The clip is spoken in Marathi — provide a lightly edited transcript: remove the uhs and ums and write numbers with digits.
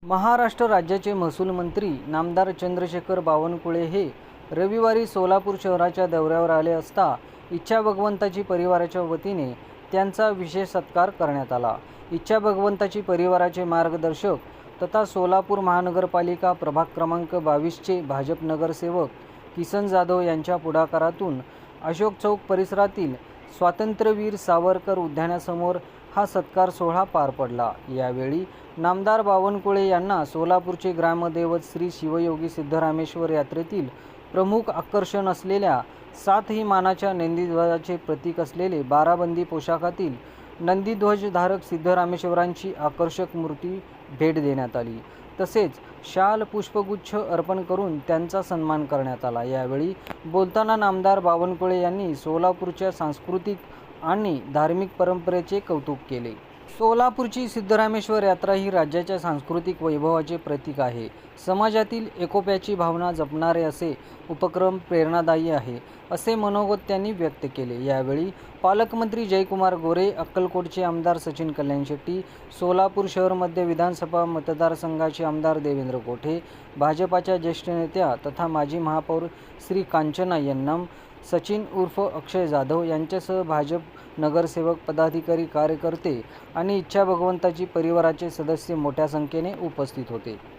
महाराष्ट्र राज्याचे महसूल मंत्री नामदार चंद्रशेखर बावनकुळे हे रविवारी सोलापूर शहराच्या दौऱ्यावर आले असता इच्छा भगवंताची परिवाराच्या वतीने त्यांचा विशेष सत्कार करण्यात आला। इच्छा भगवंताची परिवाराचे मार्गदर्शक तथा सोलापूर महानगरपालिका प्रभाग क्रमांक 22चे भाजप नगरसेवक किसन जाधव यांच्या पुढाकारातून अशोक चौक परिसरातील स्वातंत्र्यवीर सावरकर उद्यानासमोर हा सत्कार सोहळा पार पडला। यावेळी नामदार बावनकुळे यांना सोलापूरचे ग्रामदैवत श्री शिवयोगी सिद्धरामेश्वर यात्रेतील प्रमुख आकर्षण असलेल्या 7 ही मानाच्या नंदीध्वजाचे प्रतीक असलेले 12 बंदी पोशाखातील नंदीध्वजधारक सिद्धरामेश्वरांची आकर्षक मूर्ती भेट देण्यात आली। तसेच शाल पुष्पगुच्छ अर्पण करून त्यांचा सन्मान करण्यात आला। यावेळी बोलताना नामदार बावनकुळे यांनी सोलापूरच्या सांस्कृतिक आणि धार्मिक परंपरेचे कौतुक केले। सोलापूरची सिद्धरामेश्वर यात्रा ही राज्याच्या सांस्कृतिक वैभवाचे प्रतीक आहे। समाजातील एकोप्याची भावना जपणारे असे उपक्रम प्रेरणादायी आहे, असे मनोगत त्यांनी व्यक्त केले। यावेळी पालकमंत्री जयकुमार गोरे, अक्कलकोटचे आमदार सचिन कल्याण शेट्टी, सोलापूर शहर मध्य विधानसभा मतदारसंघाचे आमदार देवेंद्र कोठे, भाजपाच्या ज्येष्ठ नेत्या तथा माजी महापौर श्री कांचना यन्नम, सचिन उर्फ अक्षय जाधव यांच्यासह भाजप नगरसेवक, पदाधिकारी, कार्यकर्ते आणि इच्छा भगवंताची परिवाराचे सदस्य मोठ्या संख्येने उपस्थित होते।